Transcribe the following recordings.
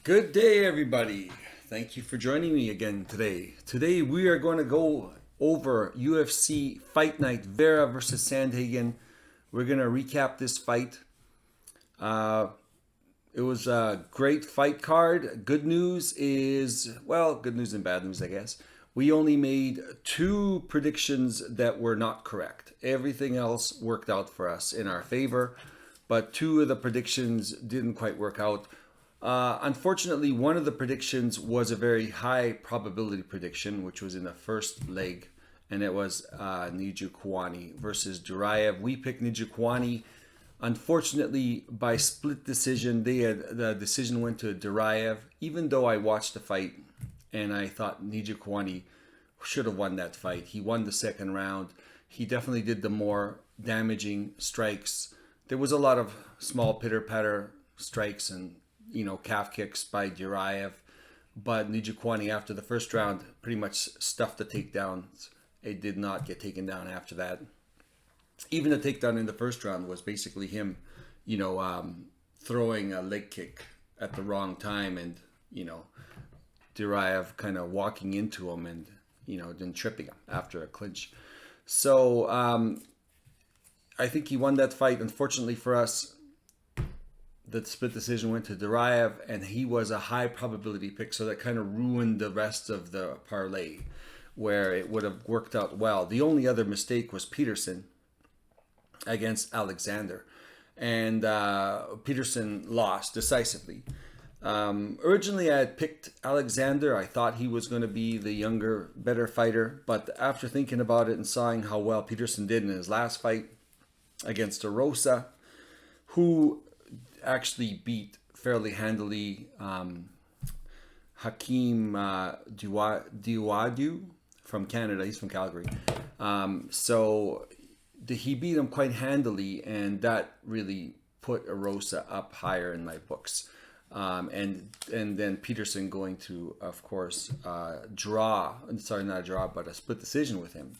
Good day, everybody. Thank you for joining me again today. Today we are going to go over UFC Fight Night Vera versus Sandhagen. We're going to recap this fight. It was a great fight card. Good news is, well, good news and bad news, I guess. We only made two predictions that were not correct. Everything else worked out for us in our favor, but two of the predictions didn't quite work out. Unfortunately, one of the predictions was a very high probability prediction, which was in the first leg, and it was Nijukawani versus Duraev. We picked Nijukawani. Unfortunately, by split decision, the decision went to Duraev. Even though I watched the fight and I thought Nijukawani should have won that fight, he won the second round. He definitely did the more damaging strikes. There was a lot of small pitter-patter strikes and calf kicks by Duraev, but Nijukawani after the first round pretty much stuffed the takedowns. It did not get taken down after that. Even the takedown in the first round was basically him, throwing a leg kick at the wrong time, and Duraev kind of walking into him and then tripping him after a clinch. So I think he won that fight. Unfortunately for us, the split decision went to Duraev, and he was a high probability pick, so that kind of ruined the rest of the parlay, where it would have worked out well. The only other mistake was Peterson against Alexander, and Peterson lost decisively. Originally, I had picked Alexander. I thought he was going to be the younger, better fighter, but after thinking about it and seeing how well Peterson did in his last fight against Arosa, who actually beat fairly handily Hakeem Diawadu from Canada. He's from Calgary. So he beat him quite handily, and that really put Arosa up higher in my books. And then Peterson going to, of course, not a draw, but a split decision with him,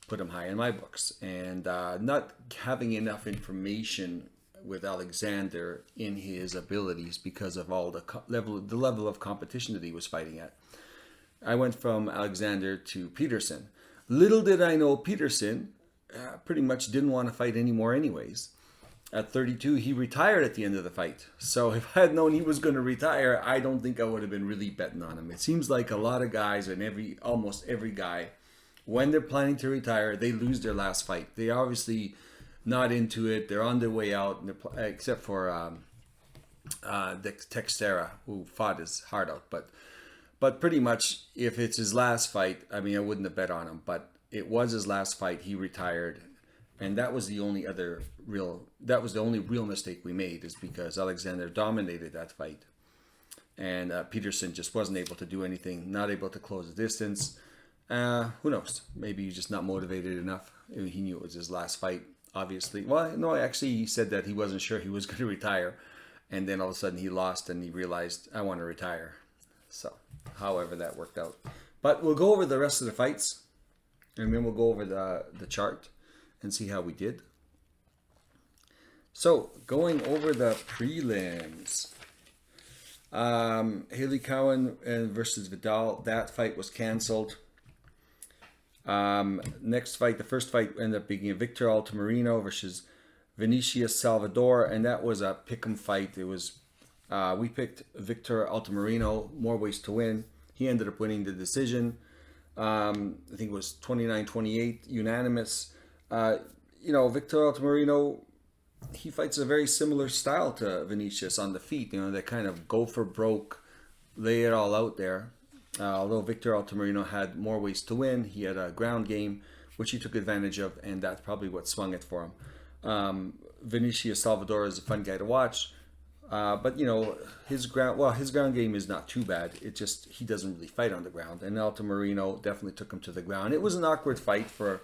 put him high in my books. And not having enough information with Alexander in his abilities because of all the level of competition that he was fighting at, I went from Alexander to Peterson. Little did I know Peterson pretty much didn't want to fight anymore anyways. At 32, he retired at the end of the fight. So if I had known he was going to retire, I don't think I would have been really betting on him. It seems like a lot of guys, and almost every guy, when they're planning to retire, they lose their last fight. They obviously not into it. They're on their way out, except for Texera, who fought his heart out. But pretty much, if it's his last fight, I mean, I wouldn't have bet on him. But it was his last fight. He retired, and that was the only real mistake we made, is because Alexander dominated that fight, and Peterson just wasn't able to do anything, not able to close the distance. Who knows? Maybe he's just not motivated enough. He knew it was his last fight. Obviously, well, no, actually, he said that he wasn't sure he was going to retire, and then all of a sudden he lost and he realized, I want to retire. So, however that worked out. But we'll go over the rest of the fights, and then we'll go over the chart and see how we did. So, going over the prelims. Haley Cowan versus Vidal, that fight was canceled. Next fight, the first fight ended up being Victor Altamirano versus Vinicius Salvador, and that was a pick'em fight. It was we picked Victor Altamirano, more ways to win. He ended up winning the decision. I think it was 29-28 unanimous. Victor Altamirano, he fights a very similar style to Vinicius on the feet. They kind of go for broke, lay it all out there. Although Victor Altamirano had more ways to win, he had a ground game, which he took advantage of, and that's probably what swung it for him. Vinicius Salvador is a fun guy to watch, but his ground game is not too bad. It just, he doesn't really fight on the ground, and Altamirano definitely took him to the ground. It was an awkward fight for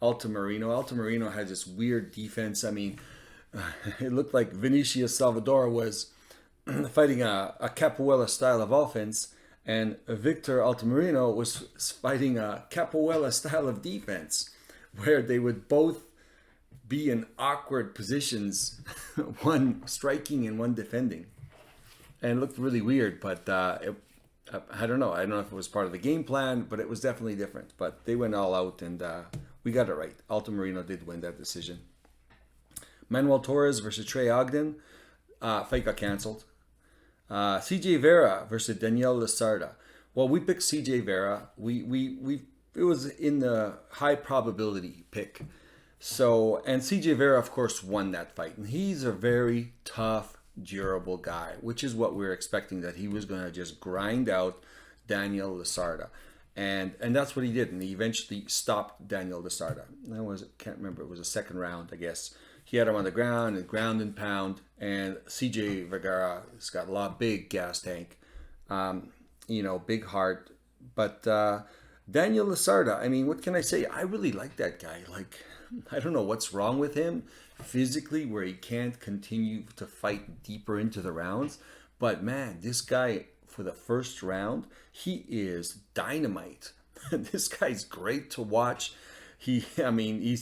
Altamirano. Altamirano had this weird defense. I mean, it looked like Vinicius Salvador was fighting a capoeira style of offense, and Victor Altamirano was fighting a capoeira style of defense, where they would both be in awkward positions, one striking and one defending. and it looked really weird, but I don't know. I don't know if it was part of the game plan, but it was definitely different. But they went all out, and we got it right. Altamirano did win that decision. Manuel Torres versus Trey Ogden. Fight got canceled. CJ Vera versus Daniel Lasarda. Well, we picked CJ Vera. It was in the high probability pick. So, and CJ Vera, of course, won that fight. And he's a very tough, durable guy, which is what we were expecting, that he was going to just grind out Daniel Lasarda. And that's what he did. And he eventually stopped Daniel Lasarda. Can't remember, it was a second round, I guess. He had him on the ground and pound. And CJ Vergara has got a lot, big gas tank, big heart. But Daniel Lasarda, I mean, what can I say? I really like that guy. Like, I don't know what's wrong with him physically, where he can't continue to fight deeper into the rounds. But man, this guy, for the first round, he is dynamite. This guy's great to watch. He's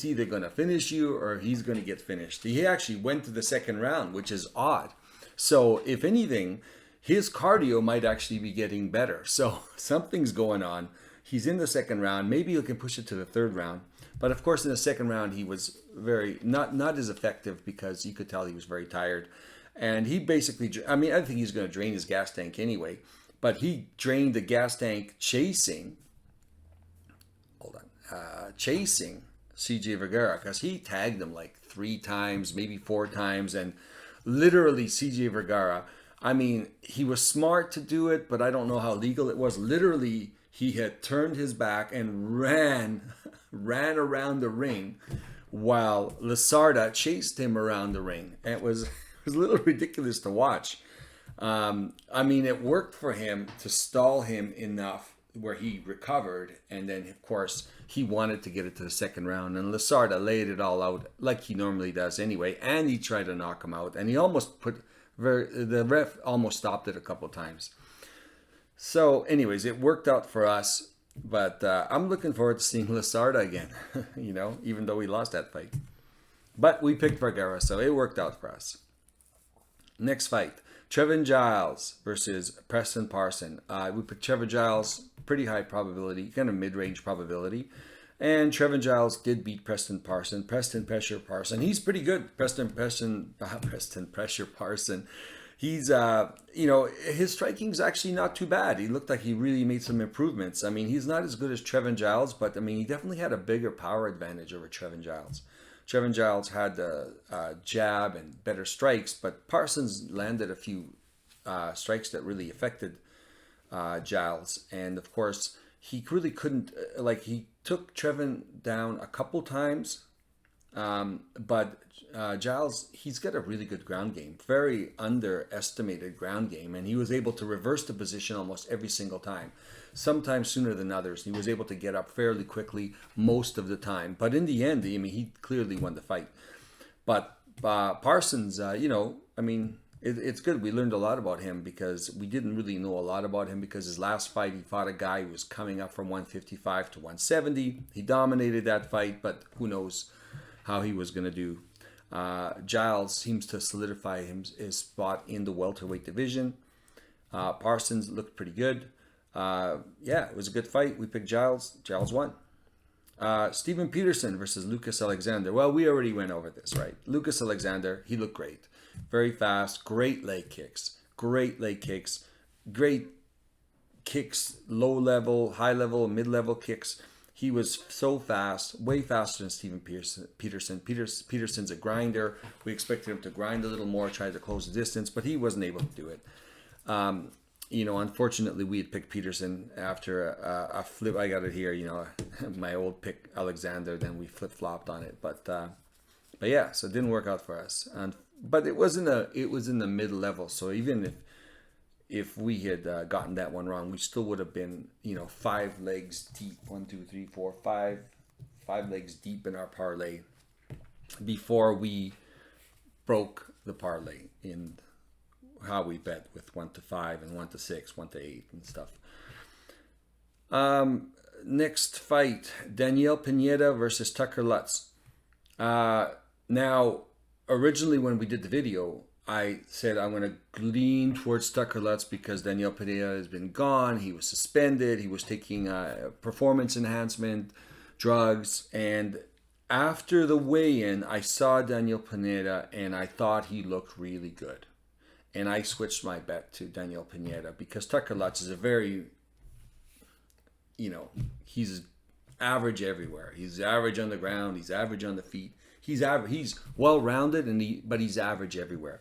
either going to finish you or he's going to get finished. He actually went to the second round, which is odd. So if anything, his cardio might actually be getting better. So something's going on. He's in the second round. Maybe he can push it to the third round. But of course, in the second round, he was very not as effective, because you could tell he was very tired. And he basically, I think he's going to drain his gas tank anyway. But he drained the gas tank chasing CJ Vergara, because he tagged him like 3 times, maybe 4 times. And literally, CJ Vergara, he was smart to do it, but I don't know how legal it was. Literally, he had turned his back and ran around the ring while Lasarda chased him around the ring. And it was a little ridiculous to watch. It worked for him to stall him enough where he recovered, and then of course he wanted to get it to the second round, and Lasarda laid it all out like he normally does anyway, and he tried to knock him out, and he almost the ref almost stopped it a couple of times. So anyways, it worked out for us, but I'm looking forward to seeing Lasarda again, even though we lost that fight. But we picked Vergara, so it worked out for us. Next fight, Trevin Giles versus Preston Parson. We picked Trevin Giles, pretty high probability, kind of mid-range probability. And Trevin Giles did beat Preston Parson. Preston Pressure Parson. He's pretty good. Preston Pressure Parson. He's, his striking's actually not too bad. He looked like he really made some improvements. He's not as good as Trevin Giles, but he definitely had a bigger power advantage over Trevin Giles. Trevin Giles had the jab and better strikes, but Parsons landed a few strikes that really affected Giles. And of course, he really couldn't, he took Trevin down a couple times, but Giles, he's got a really good ground game, very underestimated ground game, and he was able to reverse the position almost every single time, sometimes sooner than others. He was able to get up fairly quickly most of the time, but in the end, he clearly won the fight. But Parsons, it's good. We learned a lot about him, because we didn't really know a lot about him, because his last fight, he fought a guy who was coming up from 155 to 170. He dominated that fight, but who knows how he was going to do. Giles seems to solidify his spot in the welterweight division. Parsons looked pretty good. It was a good fight. We picked Giles. Giles won. Steven Peterson versus Lucas Alexander. Well, we already went over this, right? Lucas Alexander, he looked great. Very fast, great leg kicks, great kicks, low level, high level, mid level kicks. He was so fast, way faster than Steven Peterson. Peterson's a grinder. We expected him to grind a little more, try to close the distance, but he wasn't able to do it. Unfortunately, we had picked Peterson after a flip. I got it here, my old pick Alexander, then we flip-flopped on it. But yeah, so it didn't work out for us. But it was in the mid-level, so even if we had gotten that one wrong, we still would have been, 5 legs deep. 1, 2, 3, 4, 5 legs deep in our parlay before we broke the parlay in how we bet with 1 to 5 and 1 to 6, 1 to 8 and stuff. Next fight, Daniel Pineda versus Tucker Lutz. Now, originally when we did the video, I said I'm going to lean towards Tucker Lutz because Daniel Pineda has been gone. He was suspended. He was taking performance enhancement drugs. And after the weigh-in, I saw Daniel Pineda and I thought he looked really good. And I switched my bet to Daniel Pineda because Tucker Lutz is a very, he's average everywhere. He's average on the ground. He's average on the feet. He's average. He's well-rounded, but he's average everywhere.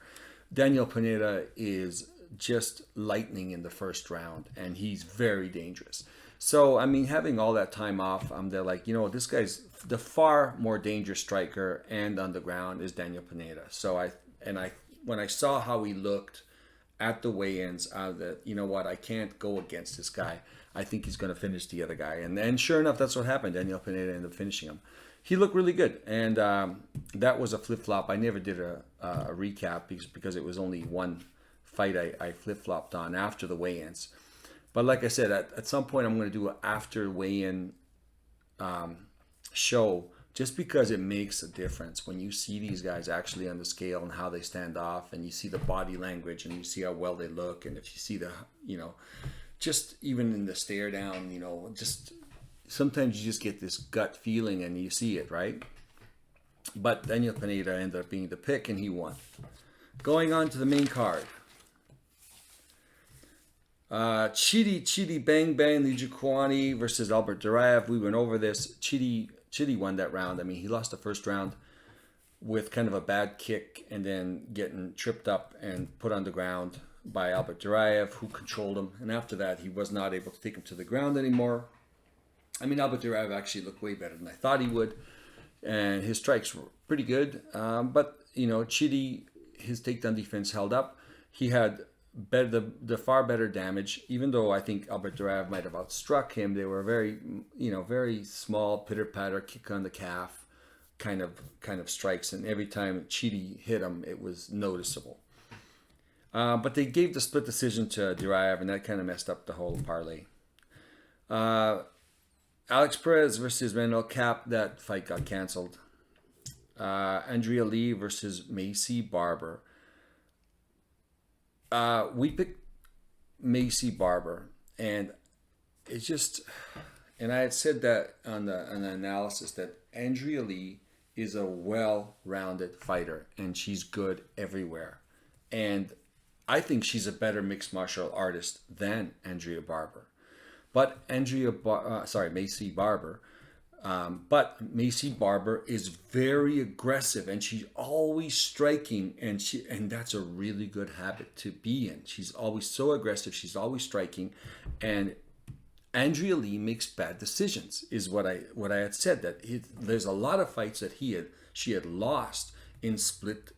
Daniel Pineda is just lightning in the first round, and he's very dangerous. So, I mean, having all that time off, they're like, this guy's the far more dangerous striker and on the ground is Daniel Pineda. So when I saw how he looked at the weigh-ins, that I can't go against this guy. I think he's going to finish the other guy, and then sure enough, that's what happened. Daniel Pineda ended up finishing him. He looked really good, and that was a flip-flop. I never did a recap because it was only one fight I flip-flopped on after the weigh-ins. But like I said, at some point I'm going to do an after weigh-in show just because it makes a difference when you see these guys actually on the scale and how they stand off, and you see the body language and you see how well they look, and if you see the, just even in the stare down, just sometimes you just get this gut feeling and you see it, right? But Daniel Pineda ended up being the pick and he won. Going on to the main card. Chidi Bang Bang Lijukwani versus Albert Duraev. We went over this. Chidi won that round. I mean, he lost the first round with kind of a bad kick and then getting tripped up and put on the ground by Albert Duraev, who controlled him. And after that, he was not able to take him to the ground anymore. I mean, Albert Duraev actually looked way better than I thought he would. And his strikes were pretty good. But, Chidi, his takedown defense held up. He had the far better damage, even though I think Albert Duraev might have outstruck him. They were very, very small pitter-patter, kick on the calf kind of strikes. And every time Chidi hit him, it was noticeable. But they gave the split decision to Duraev, and that kind of messed up the whole parlay. Alex Perez versus Manuel Cap, that fight got canceled. Andrea Lee versus Macy Barber. We picked Macy Barber, and it's just, and I had said that on the analysis that Andrea Lee is a well-rounded fighter, and she's good everywhere. And I think she's a better mixed martial artist than Andrea Barber. But Macy Barber. But Macy Barber is very aggressive, and she's always striking, and that's a really good habit to be in. She's always so aggressive. She's always striking, and Andrea Lee makes bad decisions. Is what I had said, that there's a lot of fights that she had lost in split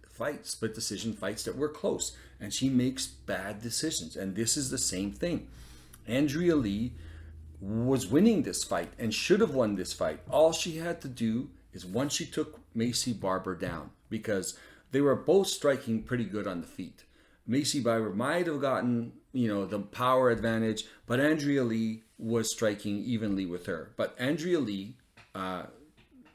decision fights that were close, and she makes bad decisions. And this is the same thing. Andrea Lee was winning this fight and should have won this fight. All she had to do is once she took Macy Barber down, because they were both striking pretty good on the feet. Macy Barber might have gotten, the power advantage, but Andrea Lee was striking evenly with her. But Andrea Lee,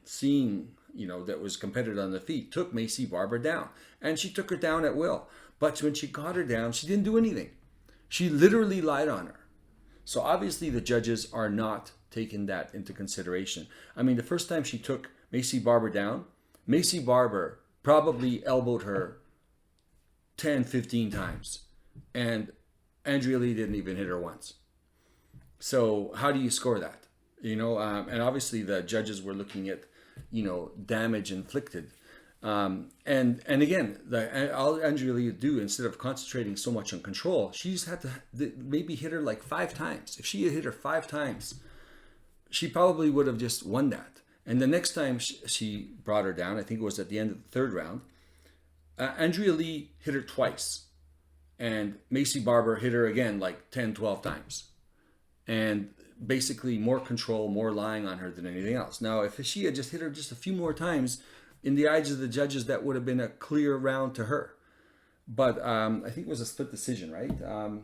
seeing, that was competitive on the feet, took Macy Barber down. And she took her down at will. But when she got her down, she didn't do anything. She literally lied on her. So obviously the judges are not taking that into consideration. I mean, the first time she took Macy Barber down, Macy Barber probably elbowed her 10, 15 times. And Andrea Lee didn't even hit her once. So how do you score that? And obviously the judges were looking at, damage inflicted. And again, all Andrea Lee would do, instead of concentrating so much on control, she just had to maybe hit her like 5 times. If she had hit her 5 times, she probably would have just won that. And the next time she brought her down, I think it was at the end of the 3rd round, Andrea Lee hit her twice. And Macy Barber hit her again like 10, 12 times. And basically more control, more lying on her than anything else. Now, if she had just hit her just a few more times, in the eyes of the judges, that would have been a clear round to her. But I think it was a split decision, right? Let's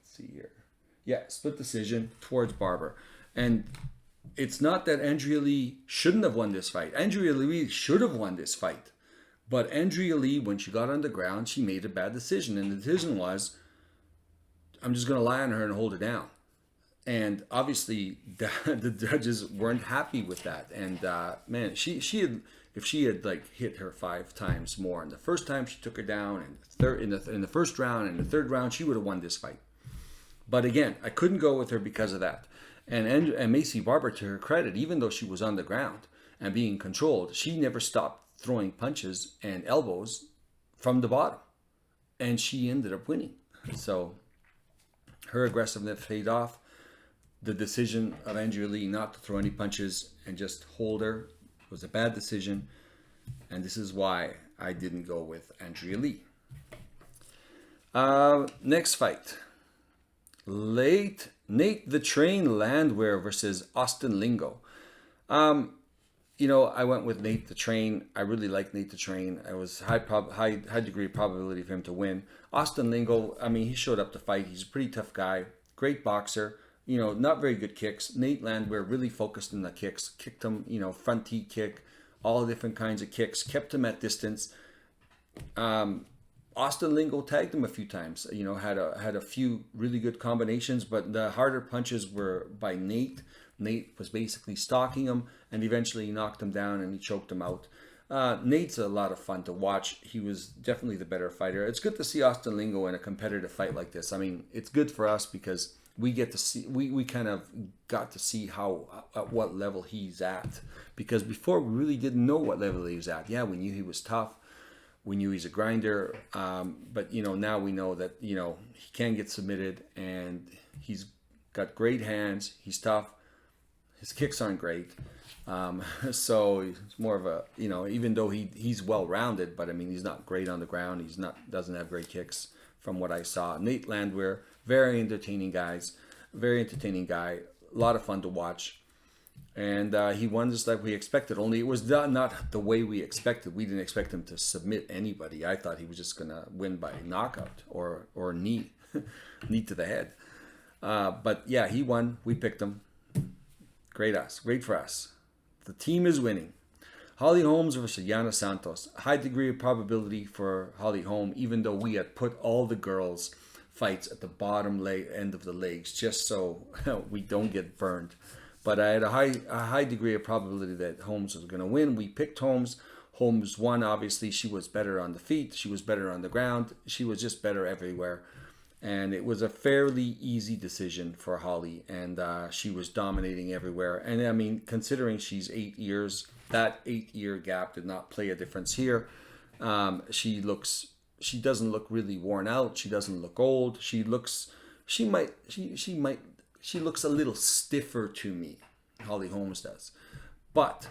see here. Yeah, split decision towards Barber. And it's not that Andrea Lee shouldn't have won this fight. Andrea Lee should have won this fight. But Andrea Lee, when she got on the ground, she made a bad decision. And the decision was, I'm just going to lie on her and hold her down. And obviously, the judges weren't happy with that. And man, she had, if she had like hit her 5 times more, and the first time she took her down, and in the first round and the third round, she would have won this fight. But again, I couldn't go with her because of that. And Macy Barber, to her credit, even though she was on the ground and being controlled, she never stopped throwing punches and elbows from the bottom, and she ended up winning. So her aggressiveness paid off. The decision of Andrea Lee not to throw any punches and just hold her was a bad decision, and this is why I didn't go with Andrea Lee. Next fight. Nate the Train Landwehr versus Austin Lingo. I went with Nate the Train. I really like Nate the Train. I was high degree of probability for him to win. Austin Lingo, he showed up to fight. He's a pretty tough guy, great boxer. Not very good kicks. Nate Landwehr really focused on the kicks, kicked him, front tee kick, all different kinds of kicks, kept him at distance. Austin Lingo tagged him a few times, had a few really good combinations, but the harder punches were by Nate. Nate was basically stalking him, and eventually he knocked him down and he choked him out. Nate's a lot of fun to watch. He was definitely the better fighter. It's good to see Austin Lingo in a competitive fight like this. It's good for us because we get to see, we kind of got to see at what level he's at, because before we really didn't know what level he was at. Yeah, we knew he was tough, we knew he's a grinder, but now we know that he can get submitted, and he's got great hands, he's tough, his kicks aren't great, so it's more of a, even though he's well rounded, but he's not great on the ground, doesn't have great kicks from what I saw. Nate Landwehr, very entertaining guy, a lot of fun to watch, and he won just like we expected, only it was not the way we expected. We didn't expect him to submit anybody. I thought he was just gonna win by knockout or knee knee to the head, but yeah, he won. We picked him. Great for us. The team is winning. Holly Holmes versus Yana Santos. High degree of probability for Holly Holmes, even though we had put all the girls' fights at the bottom end of the legs, just so we don't get burned. But I had a high degree of probability that Holmes was going to win. We picked Holmes. Holmes won, obviously. She was better on the feet. She was better on the ground. She was just better everywhere. And it was a fairly easy decision for Holly, and she was dominating everywhere. And considering she's 8 years, that 8-year gap did not play a difference here. She doesn't look really worn out. She doesn't look old. She looks a little stiffer to me, Holly Holmes does. But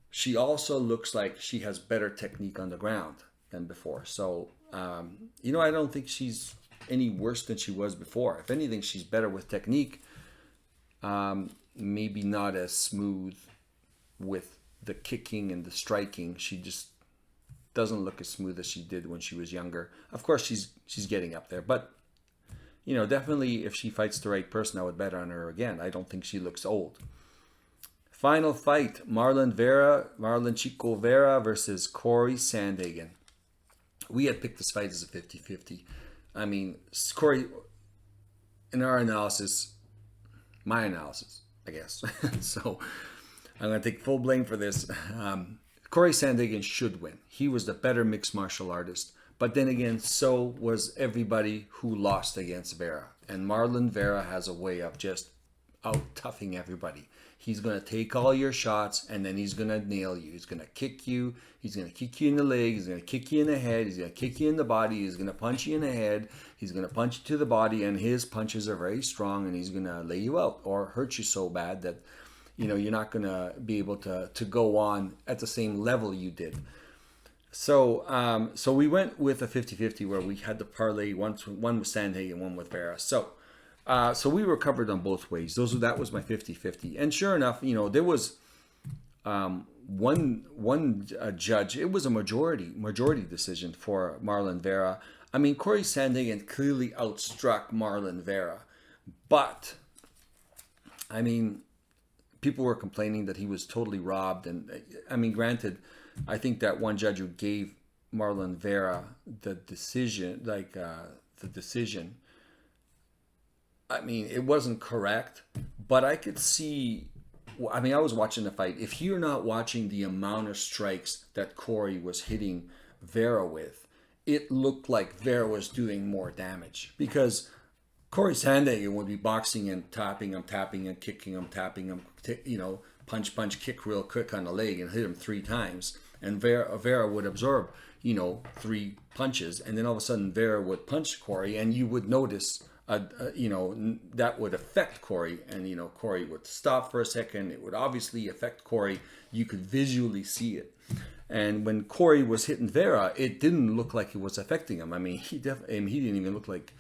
she also looks like she has better technique on the ground than before. So, I don't think she's any worse than she was before. If anything, she's better with technique. Maybe not as smooth with the kicking and the striking. She just doesn't look as smooth as she did when she was younger. Of course, she's getting up there, but definitely if she fights the right person, I would bet on her again. I don't think she looks old. Final fight, Marlon Chico Vera versus Corey Sandhagen. We had picked this fight as a 50-50. Corey, in our analysis, my analysis, I guess. So I'm going to take full blame for this. Corey Sandhagen should win. He was the better mixed martial artist. But then again, so was everybody who lost against Vera. And Marlon Vera has a way of just out-toughing everybody. He's going to take all your shots, and then he's going to nail you. He's going to kick you. He's going to kick you in the leg. He's going to kick you in the head. He's going to kick you in the body. He's going to punch you in the head. He's going to punch you to the body, and his punches are very strong, and he's going to lay you out or hurt you so bad that you're not going to be able to go on at the same level you did. So we went with a 50-50 where we had the parlay, one with Sandhagen, one with Vera. So we were covered on both ways. That was my 50-50. And sure enough, there was one judge. It was a majority decision for Marlon Vera. Corey Sandhagen clearly outstruck Marlon Vera. But, people were complaining that he was totally robbed. And, granted, I think that one judge who gave Marlon Vera the decision, the decision. I mean, it wasn't correct, but I could see. I mean, I was watching the fight. If you're not watching the amount of strikes that Corey was hitting Vera with, it looked like Vera was doing more damage because Corey Sandhagen would be boxing and tapping and kicking him, tapping him, punch, kick real quick on the leg and hit him 3 times. And Vera would absorb, 3 punches. And then all of a sudden Vera would punch Corey and you would notice, that would affect Corey. And, Corey would stop for a second. It would obviously affect Corey. You could visually see it. And when Corey was hitting Vera, it didn't look like it was affecting him. I mean, he didn't even look like,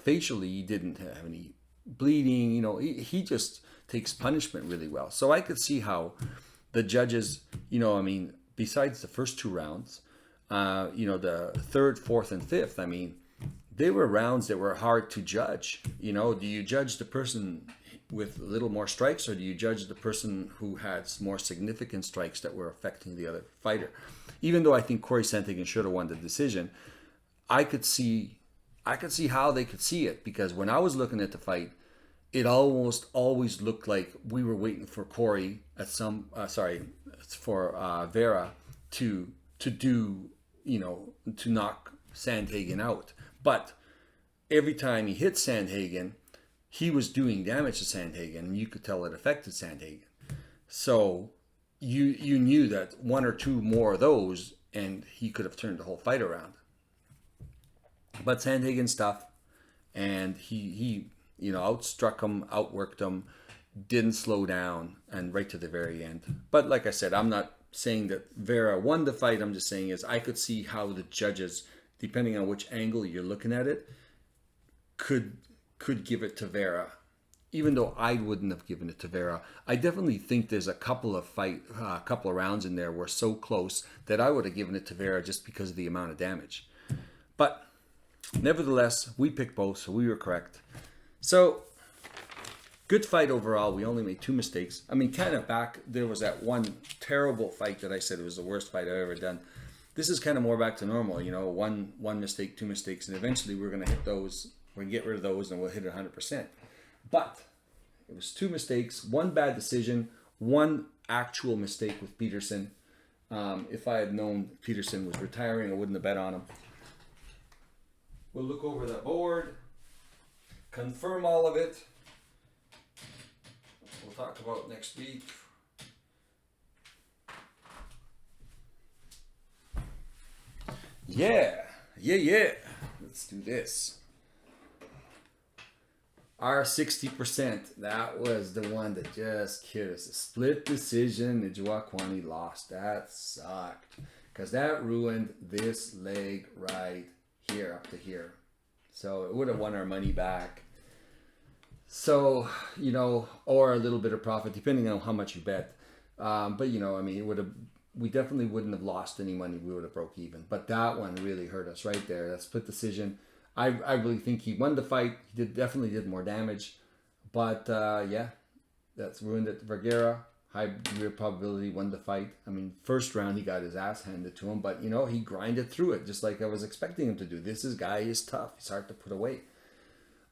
facially he didn't have any bleeding. He just takes punishment really well. So I could see how the judges, besides the first 2 rounds, the 3rd, 4th, and 5th, they were rounds that were hard to judge. Do you judge the person with a little more strikes, or do you judge the person who had more significant strikes that were affecting the other fighter? Even though I think Corey Sandhagen should have won the decision, I could see how they could see it, because when I was looking at the fight, it almost always looked like we were waiting for Corey for Vera to do, to knock Sandhagen out. But every time he hit Sandhagen, he was doing damage to Sandhagen, and you could tell it affected Sandhagen. So you knew that 1 or 2 more of those, and he could have turned the whole fight around. But Sandhagen's tough, and he outstruck him, outworked him, didn't slow down, and right to the very end. But like I said, I'm not saying that Vera won the fight. I'm just saying I could see how the judges, depending on which angle you're looking at it, could give it to Vera, even though I wouldn't have given it to Vera. I definitely think there's a couple of rounds in there were so close that I would have given it to Vera just because of the amount of damage. But nevertheless, we picked both, so we were correct. So good fight overall. We only made 2 mistakes. Kind of back, there was that one terrible fight that I said it was the worst fight I've ever done. This is kind of more back to normal, one mistake, 2 mistakes, and eventually we're going to hit those. We're going to get rid of those and we'll hit it 100%. But it was 2 mistakes, 1 bad decision, 1 actual mistake with Peterson. If I had known Peterson was retiring, I wouldn't have bet on him. We'll look over the board, confirm all of it. We'll talk about next week. Yeah. Let's do this. Our 60%, that was the one that just killed us. A split decision, the Joaquani lost. That sucked, because that ruined this leg right here up to here. So it would have won our money back. So, or a little bit of profit, depending on how much you bet. But, it would have, we definitely wouldn't have lost any money. We would have broke even. But that one really hurt us right there. That split decision. I really think he won the fight. He definitely did more damage. But, that's ruined it. Vergara, high degree of probability, won the fight. First round, he got his ass handed to him. But, he grinded through it, just like I was expecting him to do. This guy is tough. He's hard to put away.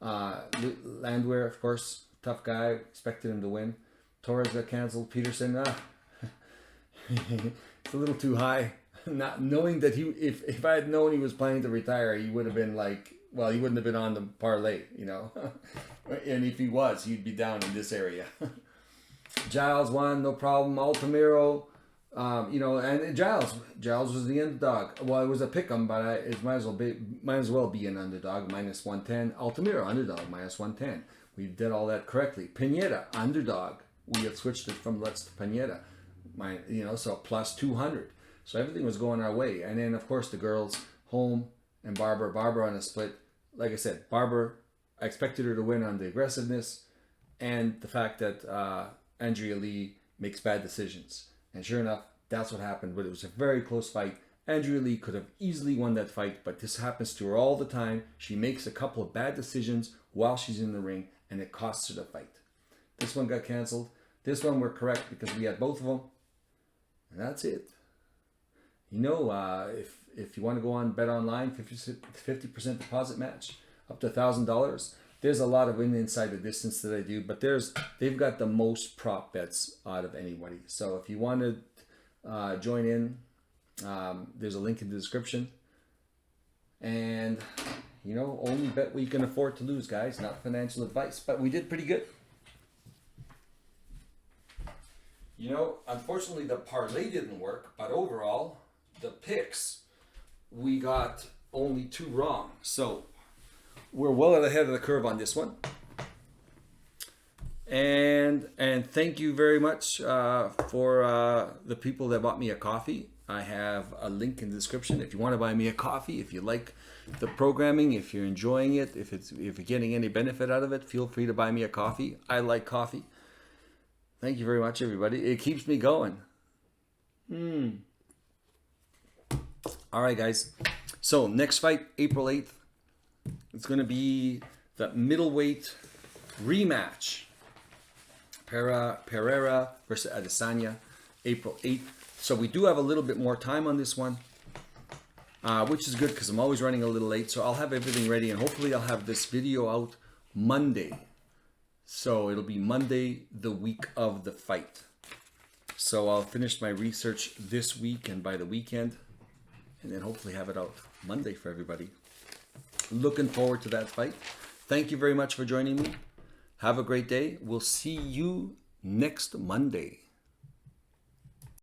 Landwehr, of course, tough guy. Expected him to win. Torres got canceled. Peterson, it's a little too high. Not knowing that if I had known he was planning to retire, he would have been he wouldn't have been on the parlay, And if he was, he'd be down in this area. Giles won, no problem. Altamiro, and Giles was the underdog. Well, it was a pick'em, but it might as well be an underdog, -110. Altamiro, underdog, -110. We did all that correctly. Pineda, underdog. We had switched it from Lutz to Pineda. So +200. So everything was going our way. And then, of course, the girls, Home and Barbara on a split. Like I said, Barbara, I expected her to win on the aggressiveness and the fact that Andrea Lee makes bad decisions. And sure enough, that's what happened. But it was a very close fight. Andrea Lee could have easily won that fight, but this happens to her all the time. She makes a couple of bad decisions while she's in the ring, and it costs her the fight. This one got canceled. This one we're correct because we had both of them. And that's it. If you want to go on Bet Online, 50% deposit match, up to $1,000. There's a lot of inside the distance that I do, but they've got the most prop bets out of anybody. So if you want to join in, there's a link in the description. And only bet what you can afford to lose, guys. Not financial advice, but we did pretty good. Unfortunately, the parlay didn't work, but overall, the picks, we got only 2 wrong. So we're well ahead of the curve on this one. And thank you very much for the people that bought me a coffee. I have a link in the description if you want to buy me a coffee. If you like the programming, if you're enjoying it, if you're getting any benefit out of it, feel free to buy me a coffee. I like coffee. Thank you very much, everybody. It keeps me going. All right, guys. So next fight, April 8th. It's going to be the middleweight rematch. Pereira versus Adesanya, April 8th. So we do have a little bit more time on this one, which is good because I'm always running a little late. So I'll have everything ready, and hopefully I'll have this video out Monday. So it'll be Monday, the week of the fight. So I'll finish my research this week and by the weekend, and then hopefully have it out Monday for everybody. Looking forward to that fight. Thank you very much for joining me. Have a great day. We'll see you next Monday.